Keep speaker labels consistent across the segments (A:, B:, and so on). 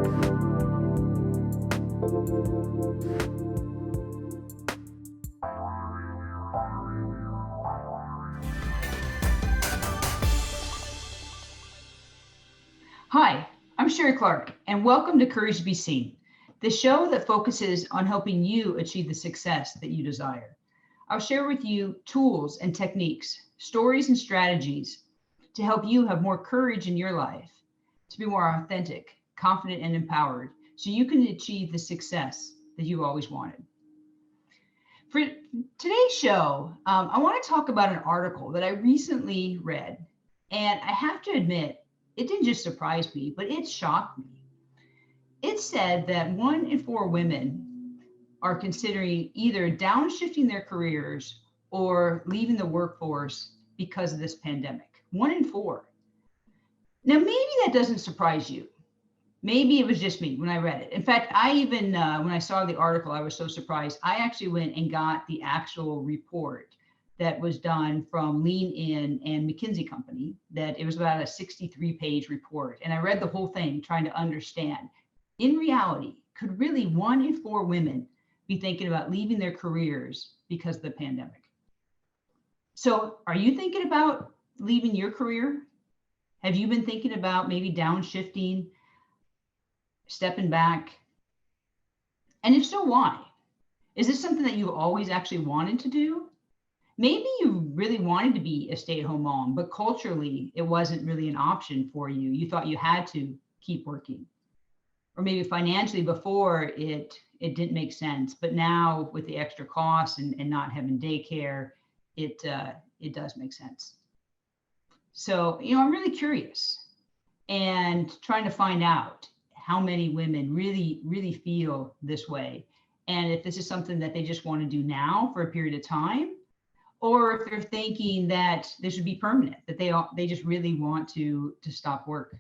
A: Hi, I'm Sherrie Clark, and welcome to Courage to Be Seen, the show that focuses on helping you achieve the success that you desire. I'll share with you tools and techniques, stories and strategies to help you have more courage in your life, to be more authentic, confident, and empowered, so you can achieve the success that you've always wanted. For today's show, I want to talk about an article that I recently read, and I have to admit, it didn't just surprise me, but it shocked me. It said that 1 in 4 women are considering either downshifting their careers or leaving the workforce because of this pandemic. 1 in 4. Now, maybe that doesn't surprise you. Maybe it was just me when I read it. In fact, I even, when I saw the article, I was so surprised. I actually went and got the actual report that was done from Lean In and McKinsey Company, that it was about a 63-page report. And I read the whole thing trying to understand, in reality, could really 1 in 4 women be thinking about leaving their careers because of the pandemic? So are you thinking about leaving your career? Have you been thinking about maybe downshifting, stepping back? And if so, why? Is this something that you've always actually wanted to do? Maybe you really wanted to be a stay-at-home mom, but culturally, it wasn't really an option for you. You thought you had to keep working. Or maybe financially before it didn't make sense, but now with the extra costs and not having daycare, it does make sense. So, I'm really curious and trying to find out how many women really feel this way. And if this is something that they just want to do now for a period of time, or if they're thinking that this should be permanent, that they just really want to stop work.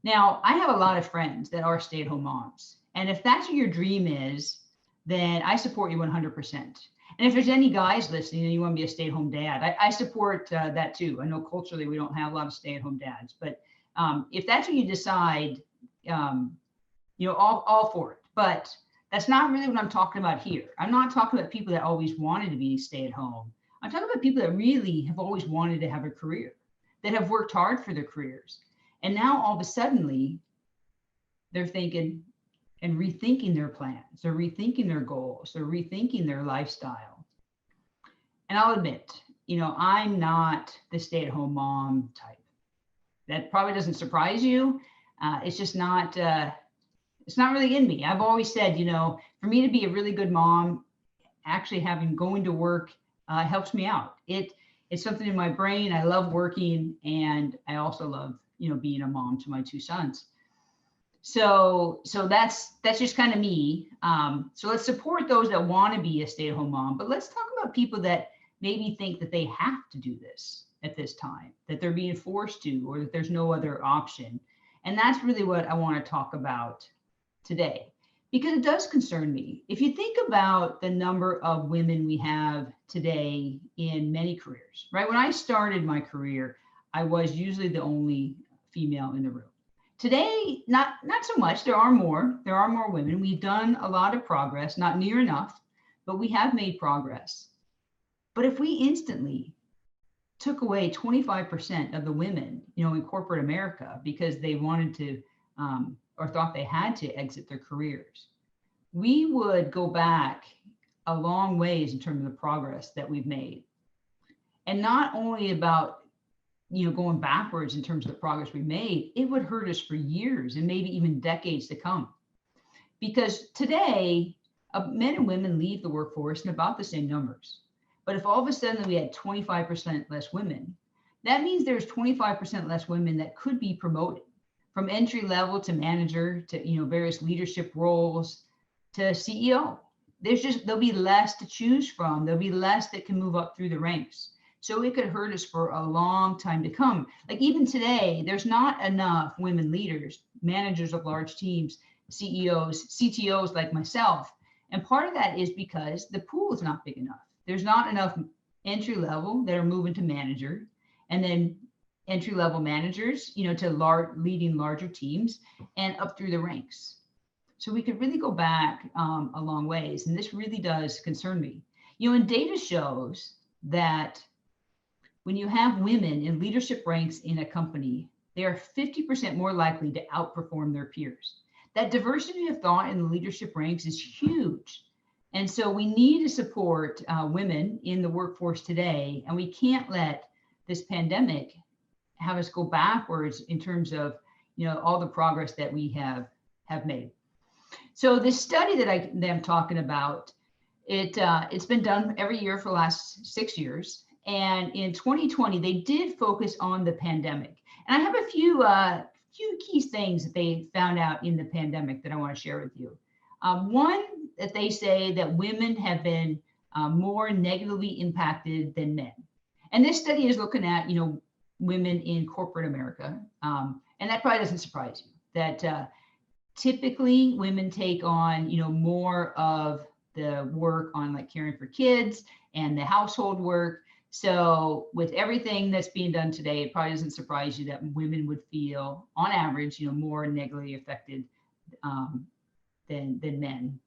A: Now, I have a lot of friends that are stay-at-home moms. And if that's what your dream is, then I support you 100%. And if there's any guys listening and you want to be a stay-at-home dad, I support that too. I know culturally we don't have a lot of stay-at-home dads, but if that's what you decide, all for it. But that's not really what I'm talking about here. I'm not talking about people that always wanted to be stay-at-home. I'm talking about people that really have always wanted to have a career, that have worked hard for their careers. And now all of a sudden, they're thinking and rethinking their plans. They're rethinking their goals. They're rethinking their lifestyle. And I'll admit, I'm not the stay-at-home mom type. That probably doesn't surprise you. It's just not, it's not really in me. I've always said, for me to be a really good mom, actually going to work helps me out. It's something in my brain. I love working, and I also love, being a mom to my 2 sons. So that's just kind of me. So let's support those that want to be a stay-at-home mom, but let's talk about people that maybe think that they have to do this at this time, that they're being forced to, or that there's no other option. And that's really what I want to talk about today, because it does concern me. If you think about the number of women we have today in many careers, right? When I started my career, I was usually the only female in the room. Today, not so much. There are more women. We've done a lot of progress, not near enough, but we have made progress. But if we instantly took away 25% of the women, in corporate America because they wanted to, or thought they had to exit their careers, we would go back a long ways in terms of the progress that we've made. And not only about, going backwards in terms of the progress we made, it would hurt us for years and maybe even decades to come. Because today, men and women leave the workforce in about the same numbers. But if all of a sudden we had 25% less women, that means there's 25% less women that could be promoted from entry level to manager to, various leadership roles to CEO. There'll be less to choose from. There'll be less that can move up through the ranks. So it could hurt us for a long time to come. Like even today, there's not enough women leaders, managers of large teams, CEOs, CTOs like myself. And part of that is because the pool is not big enough. There's not enough entry level that are moving to manager, and then entry-level managers, to leading larger teams and up through the ranks. So we could really go back a long ways. And this really does concern me. And data shows that when you have women in leadership ranks in a company, they are 50% more likely to outperform their peers. That diversity of thought in the leadership ranks is huge. And so we need to support women in the workforce today. And we can't let this pandemic have us go backwards in terms of, all the progress that we have made. So this study that I'm talking about, it's been done every year for the last 6 years. And in 2020, they did focus on the pandemic. And I have a few key things that they found out in the pandemic that I want to share with you. One, that they say that women have been more negatively impacted than men. And this study is looking at, women in corporate America. And that probably doesn't surprise you, that typically women take on, more of the work on like caring for kids and the household work. So with everything that's being done today, it probably doesn't surprise you that women would feel, on average, more negatively affected than men.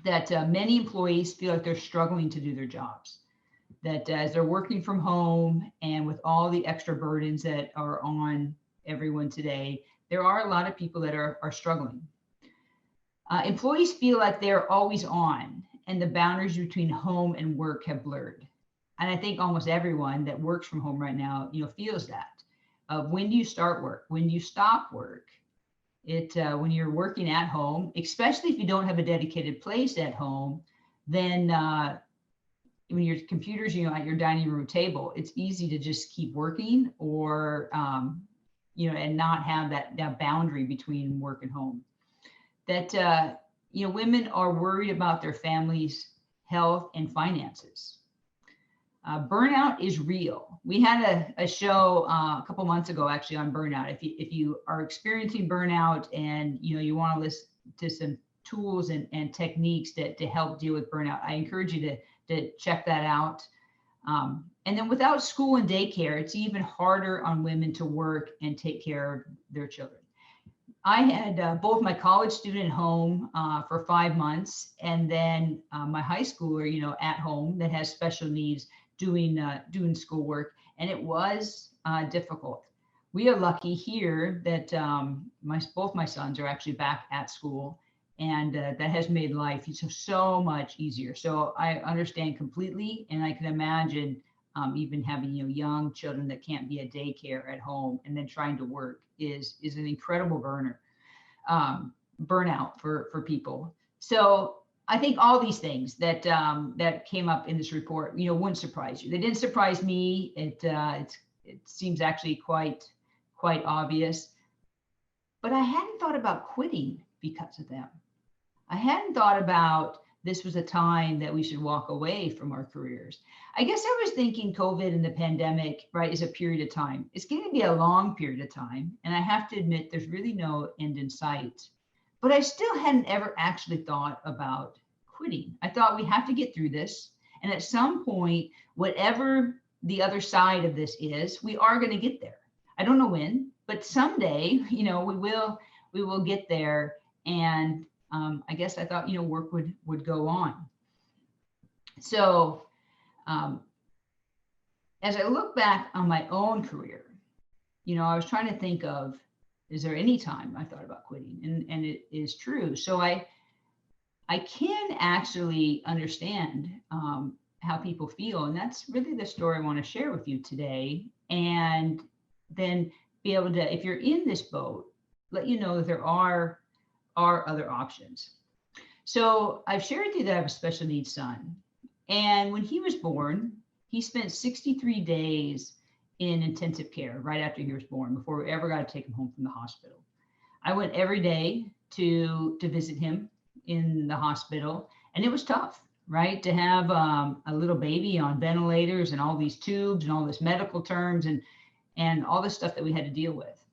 A: That many employees feel like they're struggling to do their jobs. That as they're working from home and with all the extra burdens that are on everyone today, there are a lot of people that are struggling. Employees feel like they're always on, and the boundaries between home and work have blurred. And I think almost everyone that works from home right now, feels that. When do you start work? When do you stop work? When you're working at home, especially if you don't have a dedicated place at home, then when your computer's, at your dining room table, it's easy to just keep working or, and not have that boundary between work and home. That, women are worried about their families' health and finances. Burnout is real. We had a show a couple months ago actually on burnout. If you are experiencing burnout and you want to listen to some tools and techniques to help deal with burnout, I encourage you to check that out. And then without school and daycare, it's even harder on women to work and take care of their children. I had both my college student home for 5 months, and then my high schooler, at home that has special needs doing schoolwork, and it was difficult. We are lucky here that both my sons are actually back at school, and that has made life so much easier. So I understand completely, and I can imagine even having young children that can't be at daycare at home and then trying to work is an incredible burnout for people. So I think all these things that came up in this report, wouldn't surprise you. They didn't surprise me. It seems actually quite obvious, but I hadn't thought about quitting because of them. I hadn't thought about this was a time that we should walk away from our careers. I guess I was thinking COVID and the pandemic, right, is a period of time. It's going to be a long period of time. And I have to admit, there's really no end in sight. But I still hadn't ever actually thought about quitting. I thought we have to get through this. And at some point, whatever the other side of this is, we are going to get there. I don't know when, but someday, we will get there. And I guess I thought, work would go on. So as I look back on my own career, I was trying to think of, is there any time I thought about quitting? And it is true. So I can actually understand how people feel. And that's really the story I want to share with you today. And then be able to, if you're in this boat, let you know that there are other options. So I've shared with you that I have a special needs son. And when he was born, he spent 63 days in intensive care right after he was born, before we ever got to take him home from the hospital. I went every day to visit him in the hospital, and it was tough, right? To have a little baby on ventilators and all these tubes and all this medical terms and all this stuff that we had to deal with.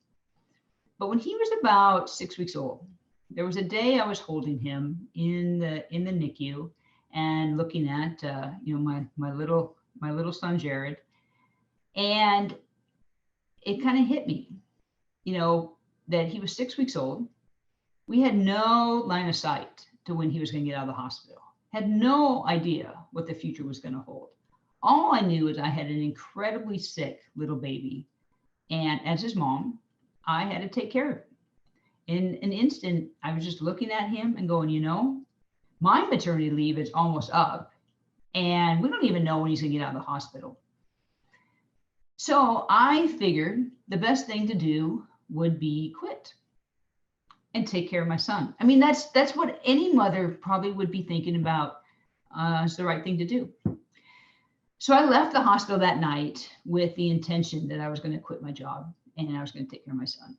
A: But when he was about 6 weeks old, there was a day I was holding him in the NICU and looking at my little son Jared, and it kind of hit me, you know, that he was 6 weeks old. We had no line of sight to when he was going to get out of the hospital, had no idea what the future was going to hold. All I knew is I had an incredibly sick little baby. And as his mom, I had to take care of it. In an instant, I was just looking at him and going, you know, my maternity leave is almost up, and we don't even know when he's going to get out of the hospital. So I figured the best thing to do would be quit and take care of my son. I mean, that's what any mother probably would be thinking about as the right thing to do. So I left the hospital that night with the intention that I was going to quit my job and I was going to take care of my son.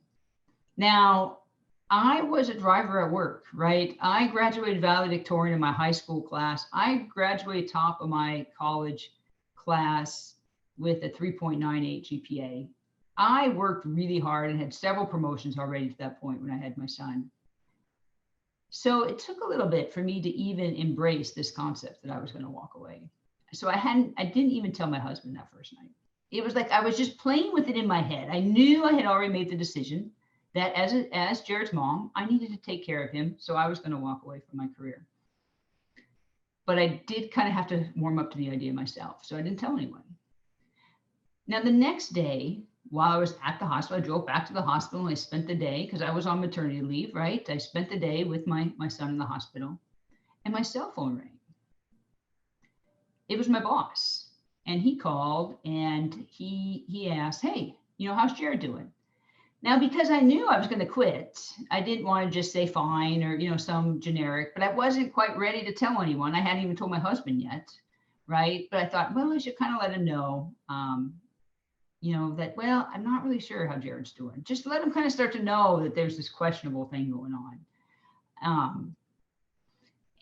A: Now, I was a driver at work, right? I graduated valedictorian in my high school class. I graduated top of my college class with a 3.98 GPA. I worked really hard and had several promotions already to that point when I had my son. So it took a little bit for me to even embrace this concept that I was going to walk away. So I didn't even tell my husband that first night. It was like I was just playing with it in my head. I knew I had already made the decision that as Jared's mom, I needed to take care of him. So I was going to walk away from my career. But I did kind of have to warm up to the idea myself. So I didn't tell anyone. Now, the next day, while I was at the hospital, I drove back to the hospital and I spent the day, because I was on maternity leave, right? I spent the day with my son in the hospital, and my cell phone rang. It was my boss, and he called and he asked, hey, you know, how's Jared doing? Now, because I knew I was going to quit, I didn't want to just say fine or, you know, some generic, but I wasn't quite ready to tell anyone. I hadn't even told my husband yet, right? But I thought, well, I should kind of let him know, you know, that, well, I'm not really sure how Jared's doing. Just let him kind of start to know that there's this questionable thing going on.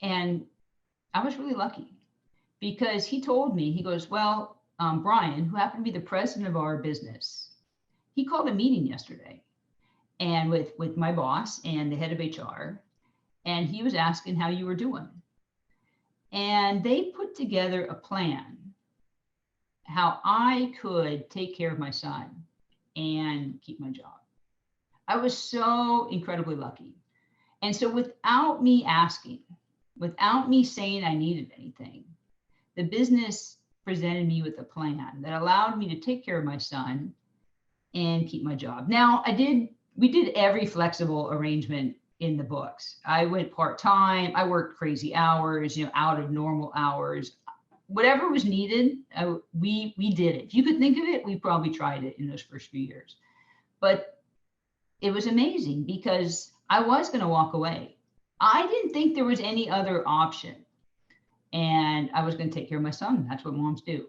A: And I was really lucky because he told me, he goes, well, Brian, who happened to be the president of our business, he called a meeting yesterday and with my boss and the head of HR, and he was asking how you were doing. And they put together a plan how I could take care of my son and keep my job. I was so incredibly lucky. And so without me asking, without me saying I needed anything, the business presented me with a plan that allowed me to take care of my son and keep my job. Now, we did every flexible arrangement in the books. I went part-time, I worked crazy hours, you know, out of normal hours. Whatever was needed, we did it. If you could think of it, we probably tried it in those first few years. But it was amazing because I was going to walk away. I didn't think there was any other option. And I was going to take care of my son. That's what moms do.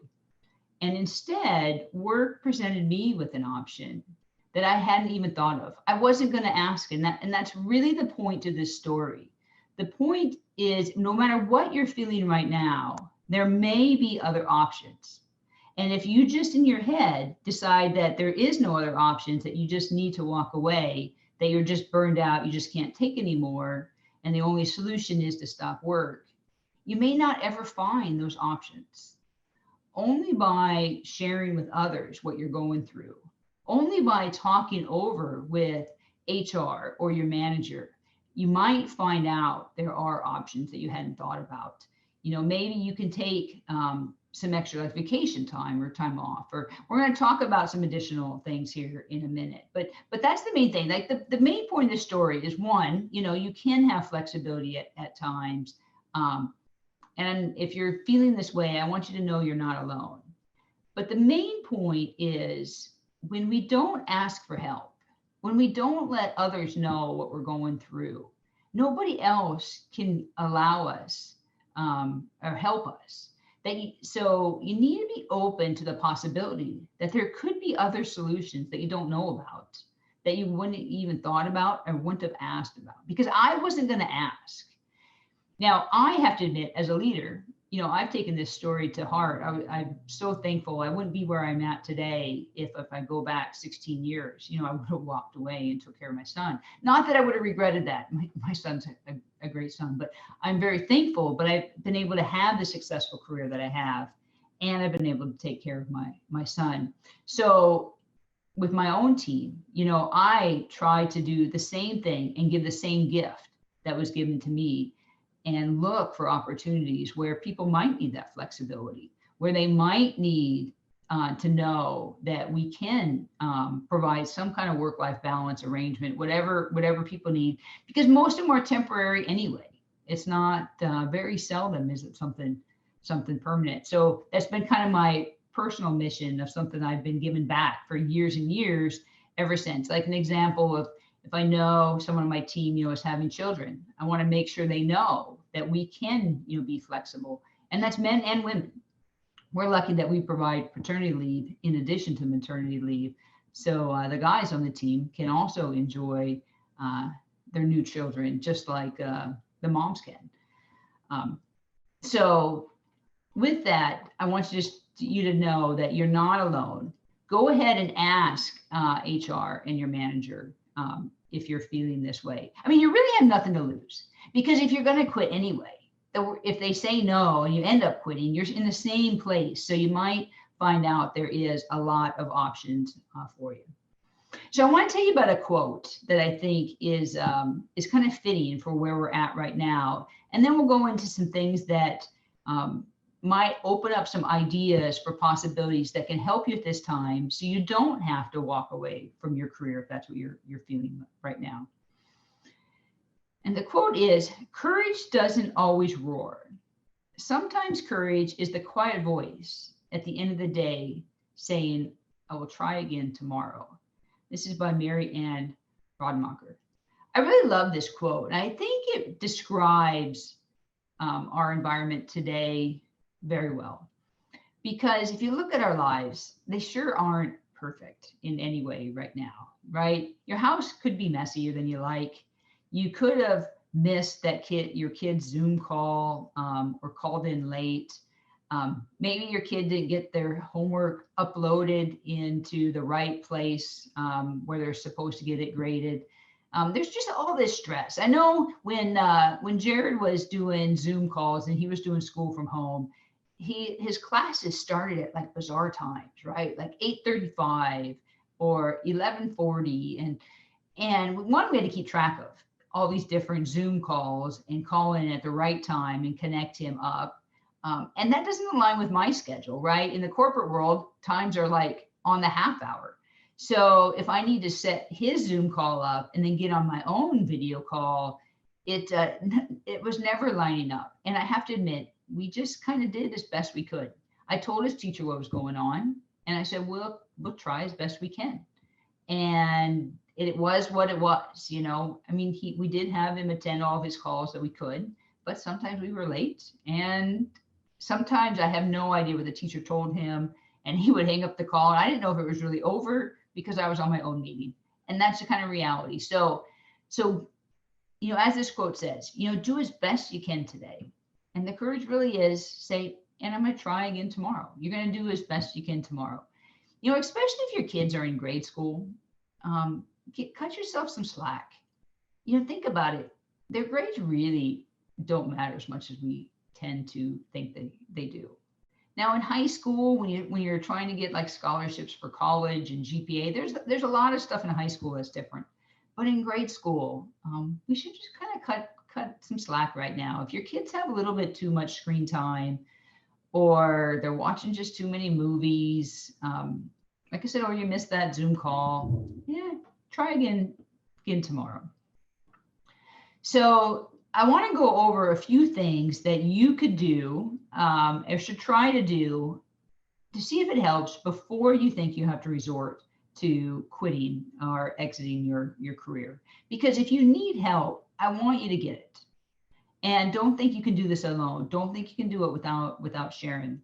A: And instead, work presented me with an option that I hadn't even thought of. I wasn't going to ask. And that's really the point to this story. The point is, no matter what you're feeling right now, there may be other options. And if you just in your head decide that there is no other options, that you just need to walk away, that you're just burned out, you just can't take anymore, and the only solution is to stop work, you may not ever find those options. Only by sharing with others what you're going through, only by talking over with HR or your manager, you might find out there are options that you hadn't thought about. You know, maybe you can take some extra like vacation time or time off, or we're going to talk about some additional things here in a minute. But that's the main thing. Like the main point of the story is, one, you know, you can have flexibility at times. And if you're feeling this way, I want you to know you're not alone. But the main point is, when we don't ask for help, when we don't let others know what we're going through, nobody else can allow us or help us. So you need to be open to the possibility that there could be other solutions that you don't know about, that you wouldn't even thought about or wouldn't have asked about, because I wasn't going to ask. Now, I have to admit, as a leader, you know, I've taken this story to heart. I'm so thankful. I wouldn't be where I'm at today if I go back 16 years, you know, I would have walked away and took care of my son. Not that I would have regretted that. My son's a great son, but I'm very thankful. But I've been able to have the successful career that I have, and I've been able to take care of my son. So with my own team, I try to do the same thing and give the same gift that was given to me, and look for opportunities where people might need that flexibility, where they might need to know that we can provide some kind of work-life balance arrangement, whatever people need, because most of them are temporary anyway. It's not very seldom is it something permanent. So that's been kind of my personal mission of something I've been giving back for years and years ever since. Like an example of, if I know someone on my team, is having children, I want to make sure they know that we can, be flexible, and that's men and women. We're lucky that we provide paternity leave in addition to maternity leave, so the guys on the team can also enjoy their new children just like the moms can. So with that, I want you to know that you're not alone. Go ahead and ask HR and your manager if you're feeling this way. I mean, you really have nothing to lose, because if you're going to quit anyway, if they say no and you end up quitting, you're in the same place. So you might find out there is a lot of options for you. So I want to tell you about a quote that I think is kind of fitting for where we're at right now. And then we'll go into some things that might open up some ideas for possibilities that can help you at this time, so you don't have to walk away from your career if that's what you're feeling right now. And the quote is, "Courage doesn't always roar. Sometimes courage is the quiet voice at the end of the day saying, I will try again tomorrow." This is by Mary Ann Rodmacher. I really love this quote, and I think it describes our environment today very well. Because if you look at our lives, they sure aren't perfect in any way right now, right? Your house could be messier than you like. You could have missed your kid's Zoom call or called in late. Maybe your kid didn't get their homework uploaded into the right place where they're supposed to get it graded. There's just all this stress. I know when Jared was doing Zoom calls and he was doing school from home, his classes started at like bizarre times, right? Like 8:35 or 11:40, and one we had to keep track of all these different Zoom calls and call in at the right time and connect him up. And that doesn't align with my schedule, right? In the corporate world, times are like on the half hour. So if I need to set his Zoom call up and then get on my own video call, it was never lining up. And I have to admit, we just kind of did as best we could. I told his teacher what was going on, and I said, we'll try as best we can. And it was what it was, I mean, we did have him attend all of his calls that we could, but sometimes we were late, and sometimes I have no idea what the teacher told him, and he would hang up the call, and I didn't know if it was really over because I was on my own meeting. And that's the kind of reality. So as this quote says, do as best you can today. And the courage really is say, and I'm going to try again tomorrow. You're going to do as best you can tomorrow. Especially if your kids are in grade school, cut yourself some slack. Think about it. Their grades really don't matter as much as we tend to think they do. Now in high school, when you're trying to get like scholarships for college and GPA, there's a lot of stuff in high school that's different. But in grade school, we should just kind of cut some slack right now. If your kids have a little bit too much screen time, or they're watching just too many movies, like I said, or you missed that Zoom call, try again tomorrow. So I want to go over a few things that you could do or should try to do to see if it helps before you think you have to resort to quitting or exiting your career. Because if you need help, I want you to get it. And don't think you can do this alone. Don't think you can do it without sharing.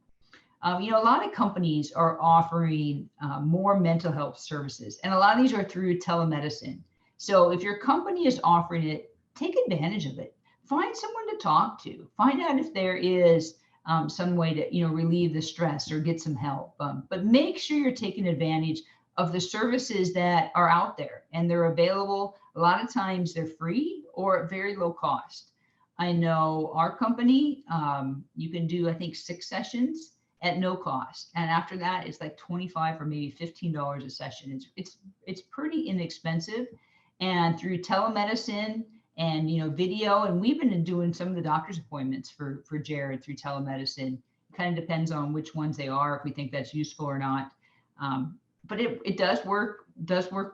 A: A lot of companies are offering more mental health services, and a lot of these are through telemedicine. So if your company is offering it, take advantage of it. Find someone to talk to. Find out if there is some way to relieve the stress or get some help. But make sure you're taking advantage of the services that are out there, and they're available. A lot of times they're free or at very low cost. I know our company, you can do, I think, 6 sessions at no cost. And after that, it's like 25 or maybe $15 a session. It's pretty inexpensive. And through telemedicine and video, and we've been doing some of the doctor's appointments for Jared through telemedicine. It kind of depends on which ones they are, if we think that's useful or not. But it does work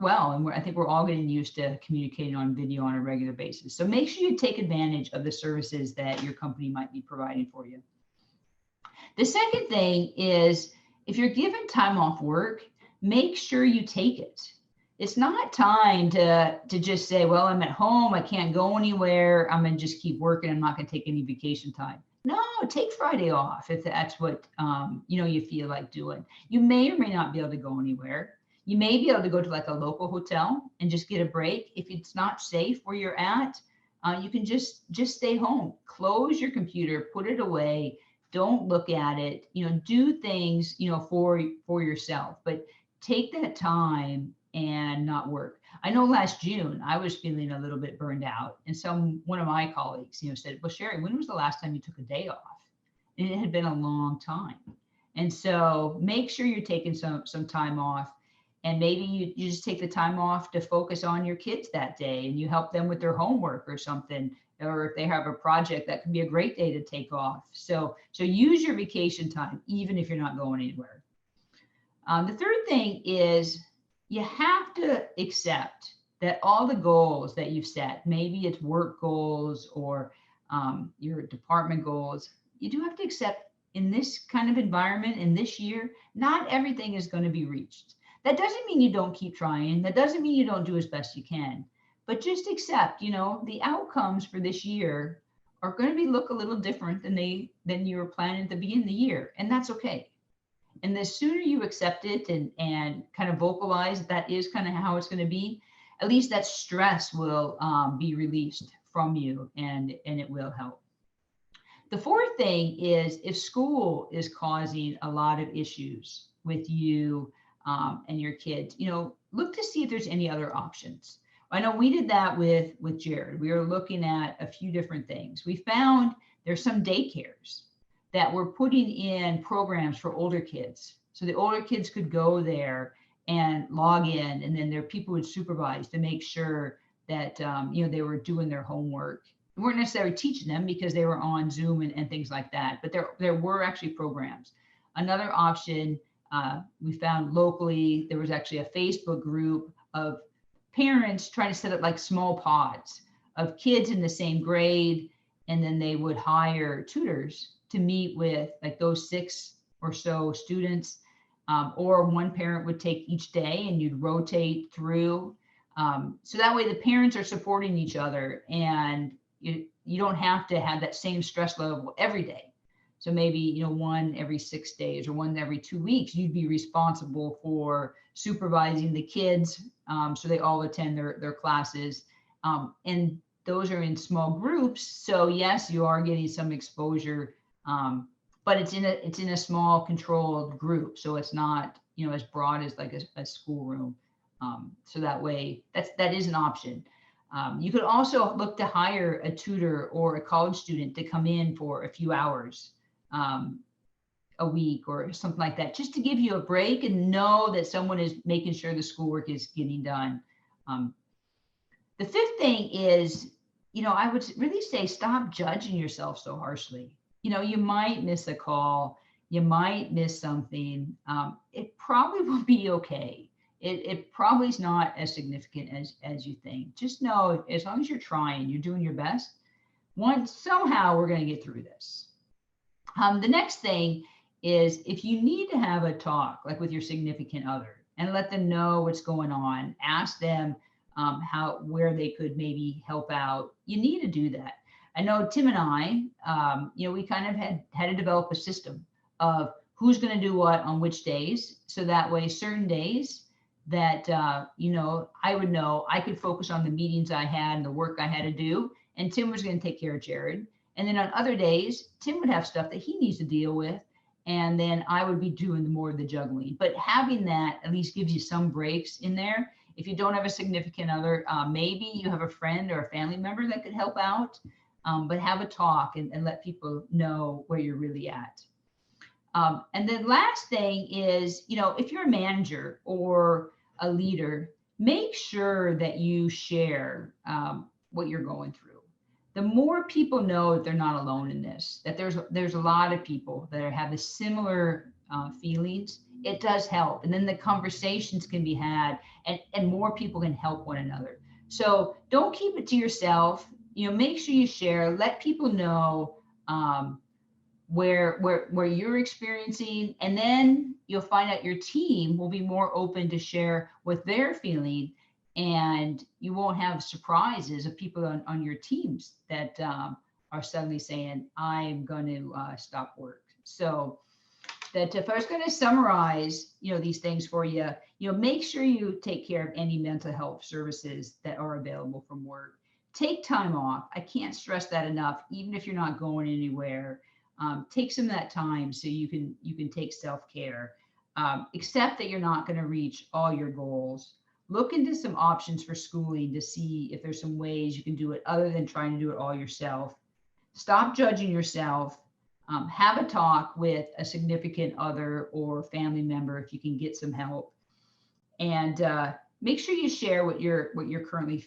A: well, and I think we're all getting used to communicating on video on a regular basis. So make sure you take advantage of the services that your company might be providing for you. The second thing is, if you're given time off work, make sure you take it. It's not time to just say, well, I'm at home, I can't go anywhere, I'm going to just keep working, I'm not going to take any vacation time. No, take Friday off if that's what you feel like doing. You may or may not be able to go anywhere. You may be able to go to like a local hotel and just get a break. If it's not safe where you're at, you can just stay home. Close your computer, put it away. Don't look at it. Do things for yourself, but take that time and not work. I know last June I was feeling a little bit burned out, and one of my colleagues, said, "Well, Sherrie, when was the last time you took a day off?" And it had been a long time. And so make sure you're taking some time off, and maybe you just take the time off to focus on your kids that day, and you help them with their homework or something, or if they have a project, that could be a great day to take off. So use your vacation time, even if you're not going anywhere. The third thing is, you have to accept that all the goals that you've set, maybe it's work goals or your department goals, you do have to accept in this kind of environment, in this year, not everything is going to be reached. That doesn't mean you don't keep trying. That doesn't mean you don't do as best you can. But just accept, the outcomes for this year are going to look a little different than you were planning at the beginning of the year. And that's okay. And the sooner you accept it and kind of vocalize that is kind of how it's going to be, at least that stress will be released from you, and it will help. The fourth thing is, if school is causing a lot of issues with you and your kids, look to see if there's any other options. I know we did that with Jared. We were looking at a few different things. We found there's some daycares that were putting in programs for older kids. So the older kids could go there and log in, and then their people would supervise to make sure that they were doing their homework. We weren't necessarily teaching them because they were on Zoom and things like that, but there were actually programs. Another option we found locally, there was actually a Facebook group of parents trying to set up like small pods of kids in the same grade, and then they would hire tutors to meet with like those 6 or so students, or one parent would take each day and you'd rotate through. So that way the parents are supporting each other, and you don't have to have that same stress level every day. So maybe, one every 6 days or one every 2 weeks, you'd be responsible for supervising the kids, so they all attend their classes. And those are in small groups. So yes, you are getting some exposure, but it's in a small controlled group. So it's not, as broad as like a schoolroom. So that way that is an option. You could also look to hire a tutor or a college student to come in for a few hours a week or something like that, just to give you a break and know that someone is making sure the schoolwork is getting done. The fifth thing is, I would really say, stop judging yourself so harshly. You might miss a call, you might miss something. It probably will be okay. It probably is not as significant as you think. Just know, as long as you're trying, you're doing your best, somehow we're going to get through this. The next thing is, if you need to have a talk, like with your significant other, and let them know what's going on, ask them where they could maybe help out, you need to do that. I know Tim and I, we kind of had to develop a system of who's going to do what on which days. So that way, certain days that, I would know I could focus on the meetings I had and the work I had to do, and Tim was going to take care of Jared. And then on other days, Tim would have stuff that he needs to deal with, and then I would be doing more of the juggling. But having that at least gives you some breaks in there. If you don't have a significant other, maybe you have a friend or a family member that could help out, but have a talk and let people know where you're really at. And then last thing is, if you're a manager or a leader, make sure that you share what you're going through. The more people know that they're not alone in this, that there's a lot of people that have the similar feelings, it does help. And then the conversations can be had, and more people can help one another. So don't keep it to yourself. Make sure you share. Let people know. Where you're experiencing, and then you'll find out your team will be more open to share what they're feeling, and you won't have surprises of people on your teams that are suddenly saying, I'm going to stop work. So that if I was going to summarize, these things for you, make sure you take care of any mental health services that are available from work. Take time off. I can't stress that enough. Even if you're not going anywhere, take some of that time so you can take self-care. Accept that you're not going to reach all your goals. Look into some options for schooling to see if there's some ways you can do it other than trying to do it all yourself. Stop judging yourself. Have a talk with a significant other or family member if you can get some help, and make sure you share what you're currently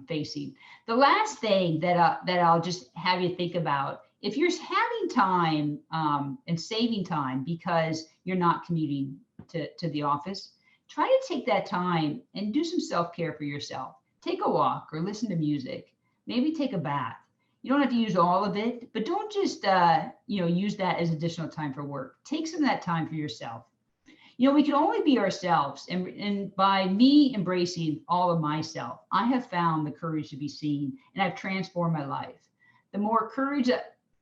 A: facing. The last thing that I'll just have you think about, if you're having time and saving time because you're not commuting to the office, try to take that time and do some self-care for yourself. Take a walk or listen to music. Maybe take a bath. You don't have to use all of it, but don't just use that as additional time for work. Take some of that time for yourself. We can only be ourselves, and by me embracing all of myself, I have found the courage to be seen, and I've transformed my life. The more courage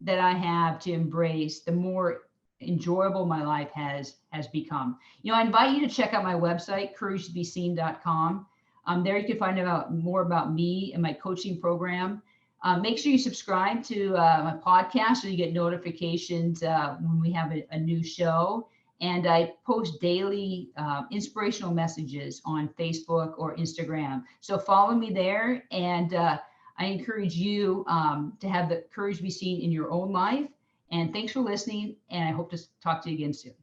A: that I have to embrace, the more enjoyable my life has become. I invite you to check out my website, couragetobeseen.com. There you can find out more about me and my coaching program. Make sure you subscribe to my podcast so you get notifications when we have a new show. And I post daily inspirational messages on Facebook or Instagram. So follow me there. And I encourage you to have the courage to be seen in your own life. And thanks for listening. And I hope to talk to you again soon.